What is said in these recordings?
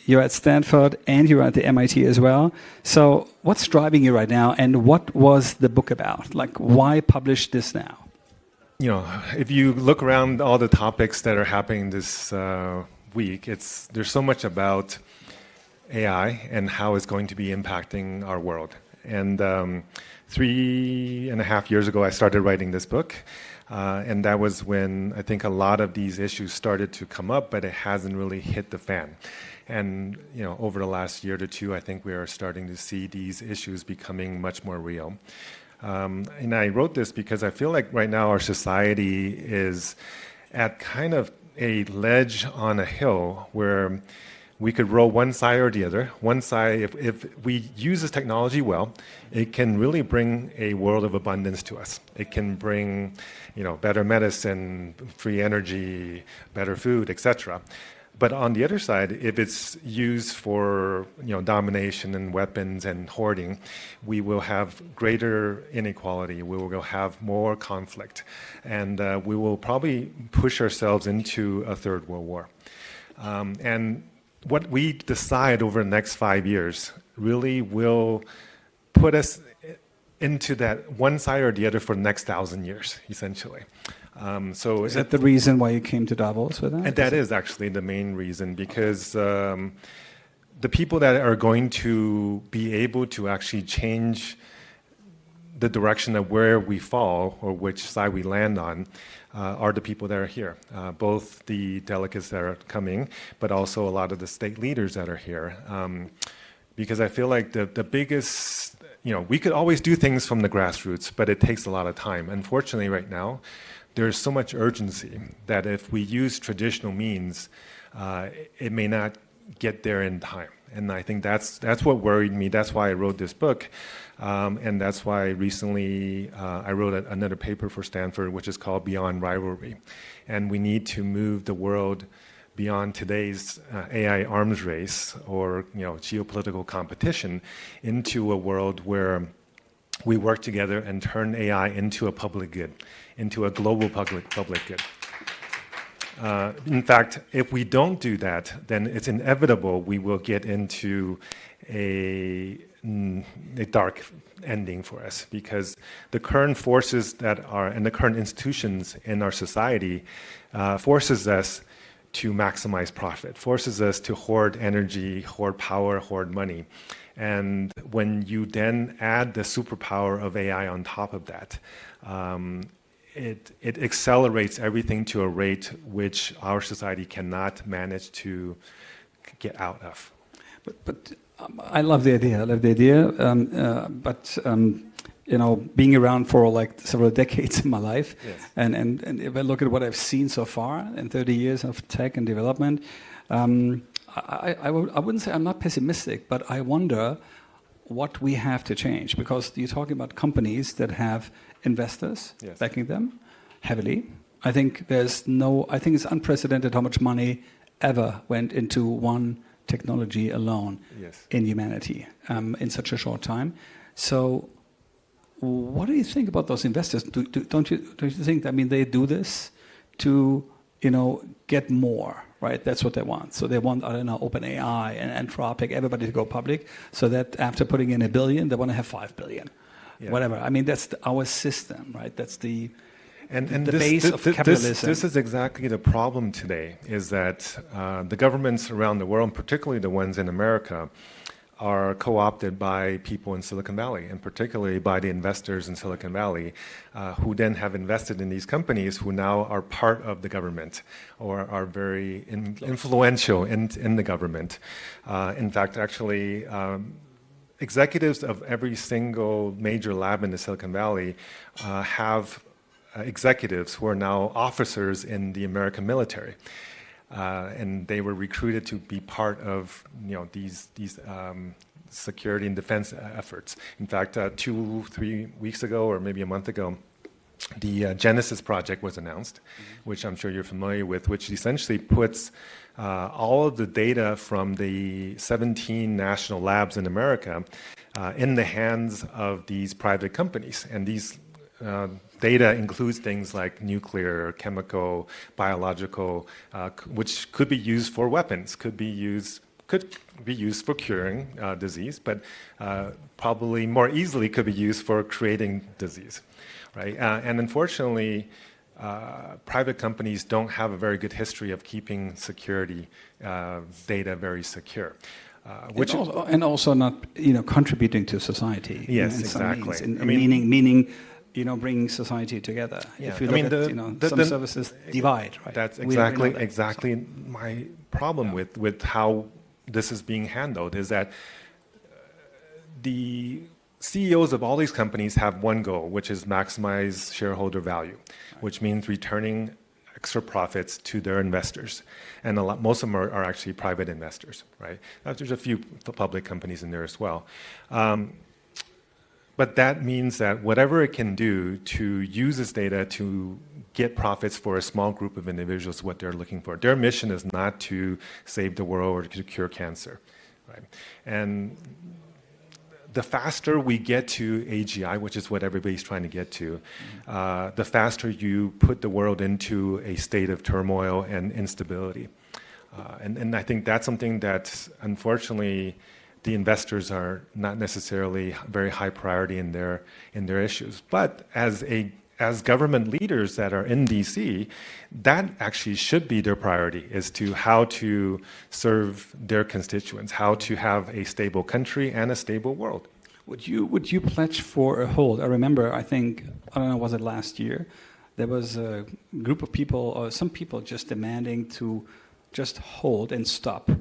You're at Stanford and you're at the MIT as well. So what's driving you right now, and what was the book about? Like, why publish this now? If you look around all the topics that are happening this week, there's so much about AI and how it's going to be impacting our world. And 3.5 years ago, I started writing this book. And that was when I think a lot of these issues started to come up, but it hasn't really hit the fan. And over the last year to two, I think we are starting to see these issues becoming much more real. And I wrote this because I feel like right now our society is at kind of a ledge on a hill where we could roll one side or the other. One side, if we use this technology well, it can really bring a world of abundance to us. It can bring, better medicine, free energy, better food, etc. But on the other side, if it's used for domination and weapons and hoarding, we will have greater inequality. We will have more conflict, and we will probably push ourselves into a third world war. And what we decide over the next 5 years really will put us into that one side or the other for the next 1,000 years, essentially. So is that the reason why you came to Davos with that? And that is actually the main reason, because the people that are going to be able to actually change the direction of where we fall or which side we land on are the people that are here, both the delegates that are coming, but also a lot of the state leaders that are here. Because I feel like the biggest, we could always do things from the grassroots, but it takes a lot of time. Unfortunately, right now, there's so much urgency that if we use traditional means, it may not get there in time. And I think that's what worried me. That's why I wrote this book. And that's why recently I wrote another paper for Stanford, which is called Beyond Rivalry. And we need to move the world beyond today's AI arms race or geopolitical competition into a world where we work together and turn AI into a public good, into a global public good. In fact, if we don't do that, then it's inevitable we will get into a dark ending for us, because the current forces that are and the current institutions in our society forces us to maximize profit, forces us to hoard energy, hoard power, hoard money. And when you then add the superpower of AI on top of that, it accelerates everything to a rate which our society cannot manage to get out of. But I love the idea. Being around for like several decades in my life, yes. and if I look at what I've seen so far in 30 years of tech and development, I wouldn't say I'm not pessimistic, but I wonder what we have to change, because you're talking about companies that have investors yes. backing them heavily. I think it's unprecedented how much money ever went into one technology alone yes. in humanity in such a short time. So what do you think about those investors? Don't you think, they do this to, get more, right? That's what they want. So they want, OpenAI and Anthropic, everybody to go public, so that after putting in $1 billion, they want to have $5 billion. Yeah. Whatever. That's our system, right? That's the base of capitalism. This is exactly the problem today, is that the governments around the world, particularly the ones in America, are co-opted by people in Silicon Valley, and particularly by the investors in Silicon Valley, who then have invested in these companies who now are part of the government or are very influential in the government. In fact, actually, executives of every single major lab in the Silicon Valley have executives who are now officers in the American military. And they were recruited to be part of these security and defense efforts. In fact, 2-3 weeks ago, or maybe a month ago, the Genesis project was announced, which I'm sure you're familiar with, which essentially puts all of the data from the 17 national labs in America in the hands of these private companies. And these data includes things like nuclear, chemical, biological, which could be used for weapons, could be used for curing disease, but probably more easily could be used for creating disease, right? And unfortunately, private companies don't have a very good history of keeping security data very secure. And also not, contributing to society. Yes, in exactly. Some means, meaning, bringing society together. Yeah, If you look at, some services divide, right? That's We know that, exactly my problem with how this is being handled is that the CEOs of all these companies have one goal, which is maximize shareholder value, which means returning extra profits to their investors. And most of them are actually private investors, right? There's a few public companies in there as well. But that means that whatever it can do to use this data to get profits for a small group of individuals is what they're looking for. Their mission is not to save the world or to cure cancer, right? And the faster we get to AGI, which is what everybody's trying to get to, the faster you put the world into a state of turmoil and instability. And I think that's something that, unfortunately, the investors are not necessarily very high priority in their issues. But as government leaders that are in DC, that actually should be their priority, is to how to serve their constituents, how to have a stable country and a stable world. Would you pledge for a hold? I remember, I don't know, was it last year? There was a group of people, or some people just demanding to just hold and stop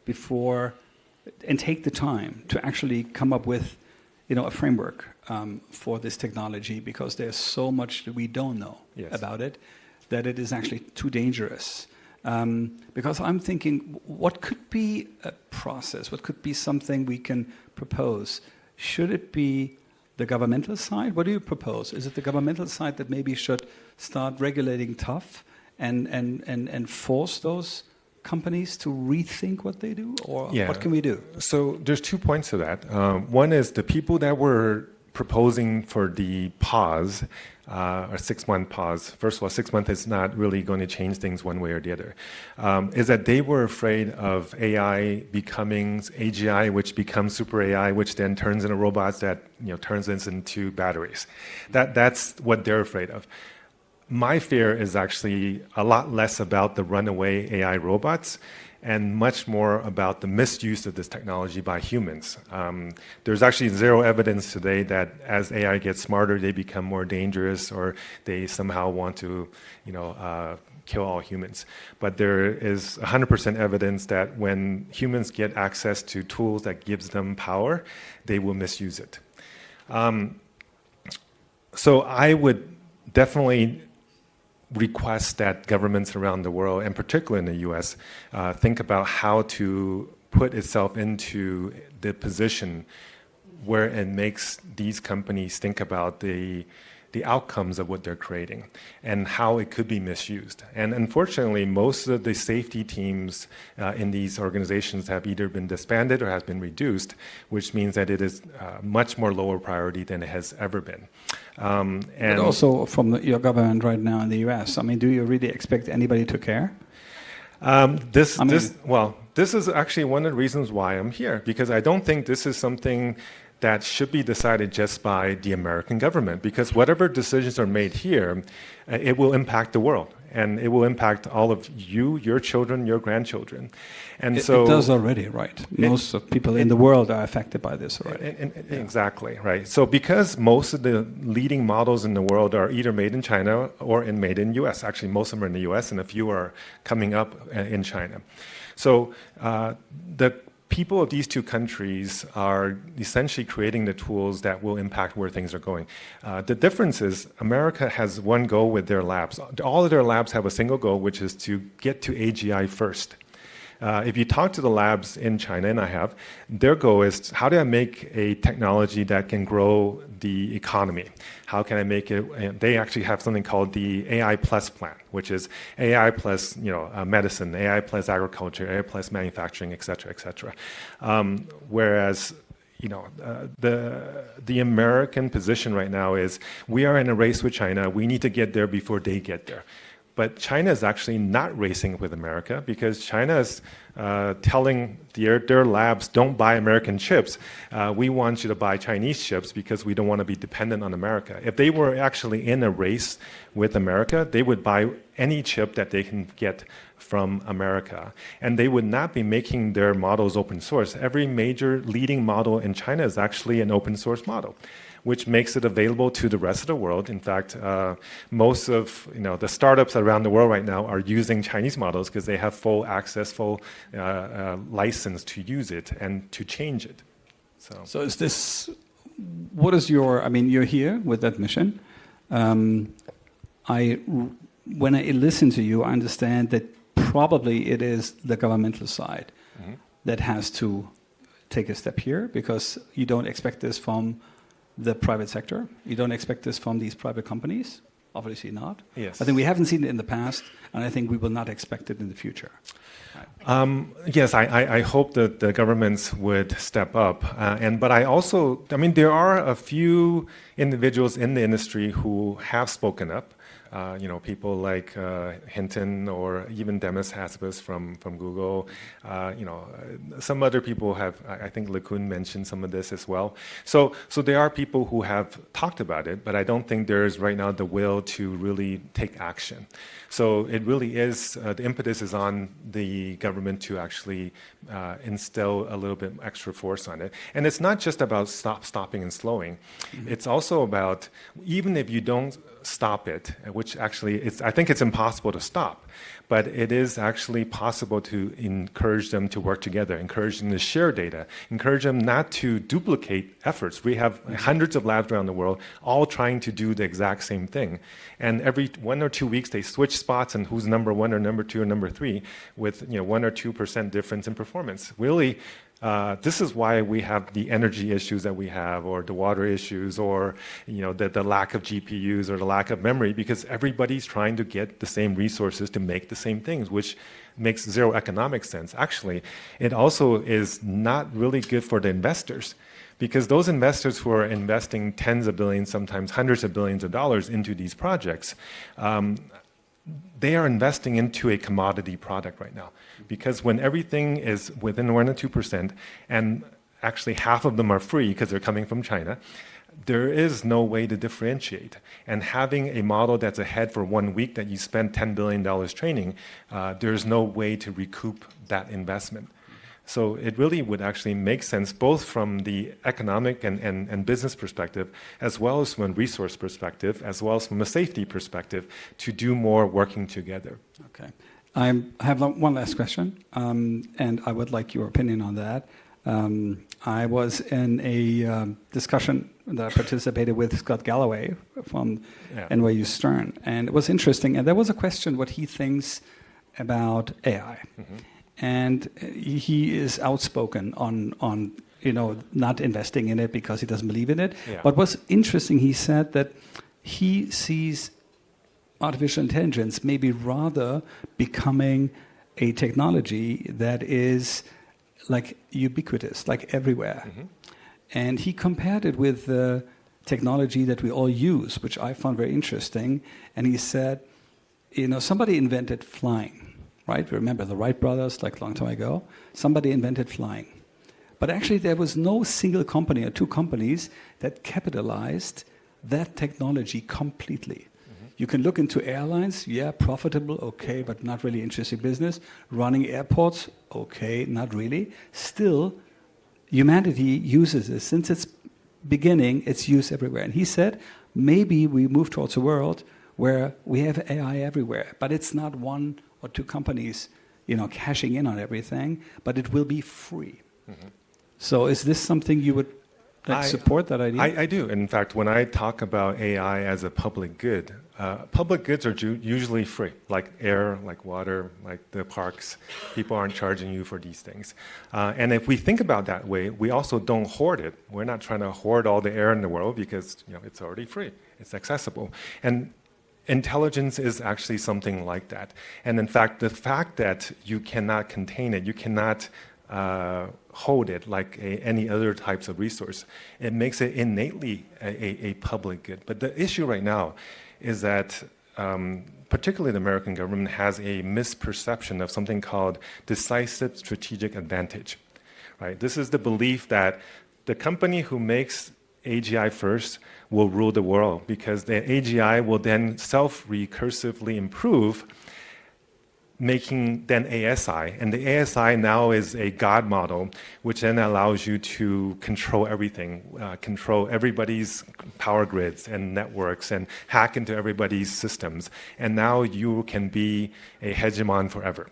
before, and take the time to actually come up with, a framework for this technology, because there's so much that we don't know about it, that it is actually too dangerous. Because I'm thinking, what could be a process? What could be something we can propose? Should it be the governmental side? What do you propose? Is it the governmental side that maybe should start regulating tough and force those companies to rethink what they do? Or what can we do? So there's 2 points to that. One is the people that were proposing for the pause, or 6-month pause. First of all, 6 months is not really going to change things one way or the other. Is that they were afraid of AI becoming AGI, which becomes super AI, which then turns into robots that turns this into batteries. That's what they're afraid of. My fear is actually a lot less about the runaway AI robots and much more about the misuse of this technology by humans. There's actually zero evidence today that as AI gets smarter, they become more dangerous or they somehow want to, kill all humans. But there is 100% evidence that when humans get access to tools that gives them power, they will misuse it. So I would definitely request that governments around the world, and particularly in the US, think about how to put itself into the position where it makes these companies think about the outcomes of what they're creating and how it could be misused. And unfortunately, most of the safety teams in these organizations have either been disbanded or have been reduced, which means that it is much more lower priority than it has ever been. But also from your government right now in the US, do you really expect anybody to care? This is actually one of the reasons why I'm here, because I don't think this is something that should be decided just by the American government, because whatever decisions are made here, it will impact the world, and it will impact all of you, your children, your grandchildren. And it does already, right? Most of people in the world are affected by this already. Exactly, right. So because most of the leading models in the world are either made in China or made in US, actually most of them are in the US and a few are coming up in China. So the people of these two countries are essentially creating the tools that will impact where things are going. The difference is America has one goal with their labs. All of their labs have a single goal, which is to get to AGI first. If you talk to the labs in China, and I have, their goal is, how do I make a technology that can grow the economy? How can I make it? They actually have something called the AI Plus plan, which is AI plus medicine, AI plus agriculture, AI plus manufacturing, et cetera, et cetera. Whereas the American position right now is we are in a race with China. We need to get there before they get there. But China is actually not racing with America because China is telling their labs, don't buy American chips. We want you to buy Chinese chips because we don't want to be dependent on America. If they were actually in a race with America, they would buy any chip that they can get from America. And they would not be making their models open source. Every major leading model in China is actually an open source model, which makes it available to the rest of the world. In fact, most of the startups around the world right now are using Chinese models because they have full access, full license to use it and to change it. So is this, what is your, I mean, you're here with that mission. When I listen to you, I understand that probably it is the governmental side that has to take a step here because you don't expect this from the private sector. You don't expect this from these private companies. Obviously not. Yes. I think we haven't seen it in the past, and I think we will not expect it in the future. Yes, I hope that the governments would step up. But I mean, there are a few individuals in the industry who have spoken up. People like Hinton or even Demis Hassabis from Google. Some other people have, I think LeCun mentioned some of this as well. So there are people who have talked about it, but I don't think there's right now the will to really take action. So it really is, the impetus is on the government to actually instill a little bit extra force on it. And it's not just about stopping and slowing. It's also about, even if you don't stop it, which actually I think it's impossible to stop, but it is actually possible to encourage them to work together, encourage them to share data, encourage them not to duplicate efforts. We have hundreds of labs around the world all trying to do the exact same thing. And every 1 or 2 weeks, they switch spots and who's number 1 or number 2 or number 3 with 1 or 2% difference in performance. Really, this is why we have the energy issues that we have, or the water issues, or the lack of GPUs or the lack of memory, because everybody's trying to get the same resources to make the same things, which makes zero economic sense. Actually, it also is not really good for the investors, because those investors who are investing tens of billions, sometimes hundreds of billions of dollars into these projects, they are investing into a commodity product right now. Because when everything is within 1 or 2%, and actually half of them are free because they're coming from China, there is no way to differentiate. And having a model that's ahead for 1 week that you spend $10 billion training, there's no way to recoup that investment. So it really would actually make sense, both from the economic and business perspective, as well as from a resource perspective, as well as from a safety perspective, to do more working together. Okay. I have one last question, and I would like your opinion on that. I was in a discussion that I participated with Scott Galloway from NYU Stern, and it was interesting. And there was a question what he thinks about AI. And he is outspoken on not investing in it because he doesn't believe in it. Yeah. But what's interesting, he said that he sees artificial intelligence maybe rather becoming a technology that is like ubiquitous, like everywhere. And he compared it with the technology that we all use, which I found very interesting. And he said, somebody invented flying. Right? Remember the Wright brothers, like a long time ago? Somebody invented flying. But actually there was no single company or 2 companies that capitalized that technology completely. You can look into airlines, profitable, okay, but not really interesting business. Running airports, okay, not really. Still, humanity uses this. Since its beginning, it's used everywhere. And he said, maybe we move towards a world where we have AI everywhere, but it's not 1 or 2 companies, cashing in on everything, but it will be free. So is this something you would support, that idea? I do. In fact, when I talk about AI as a public good, public goods are usually free, like air, like water, like the parks. People aren't charging you for these things. And if we think about that way, we also don't hoard it. We're not trying to hoard all the air in the world because it's already free. It's accessible. And intelligence is actually something like that. And in fact, the fact that you cannot contain it, you cannot hold it like any other types of resource. It makes it innately a public good. But the issue right now is that particularly the American government has a misperception of something called decisive strategic advantage. Right? This is the belief that the company who makes AGI first will rule the world because the AGI will then self-recursively improve, making then ASI. And the ASI now is a God model, which then allows you to control everything, control everybody's power grids and networks and hack into everybody's systems. And now you can be a hegemon forever.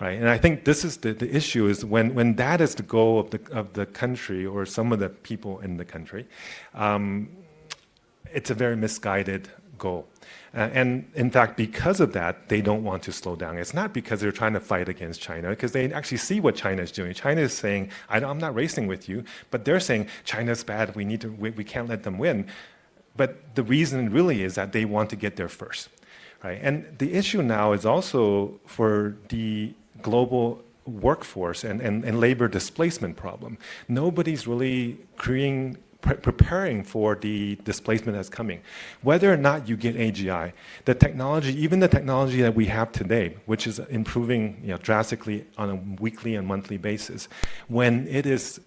Right, and I think this is the issue is when that is the goal of the country or some of the people in the country, it's a very misguided goal. And in fact, because of that, they don't want to slow down. It's not because they're trying to fight against China, because they actually see what China is doing. China is saying, I'm not racing with you, but they're saying China's bad. We can't let them win. But the reason really is that they want to get there first. Right? And the issue now is also for the global workforce and labor displacement problem. Nobody's really preparing for the displacement that's coming. Whether or not you get AGI, the technology, even the technology that we have today, which is improving drastically on a weekly and monthly basis, when it is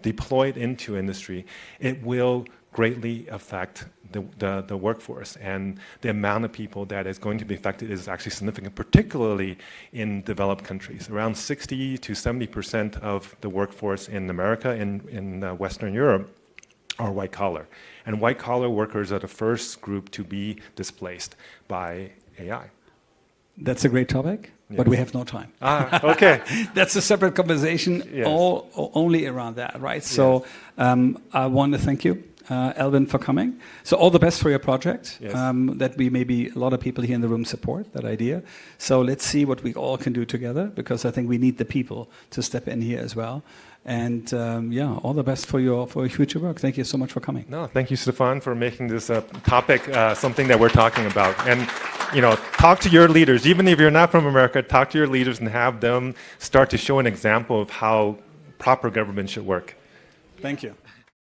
deployed into industry, it will greatly affect the workforce, and the amount of people that is going to be affected is actually significant, particularly in developed countries. Around 60 to 70% of the workforce in America and in Western Europe are white collar, and white collar workers are the first group to be displaced by AI. That's a great topic, but we have no time. Okay. That's a separate conversation, Yes. only around that, right? So I want to thank you, Alvin, for coming. So all the best for your project. Yes. That we maybe a lot of people here in the room support that idea. So let's see what we all can do together, because I think we need the people to step in here as well. And all the best for your future work. Thank you so much for coming. No, thank you, Stefan, for making this topic something that we're talking about. And talk to your leaders, even if you're not from America. Talk to your leaders and have them start to show an example of how proper government should work. Thank you.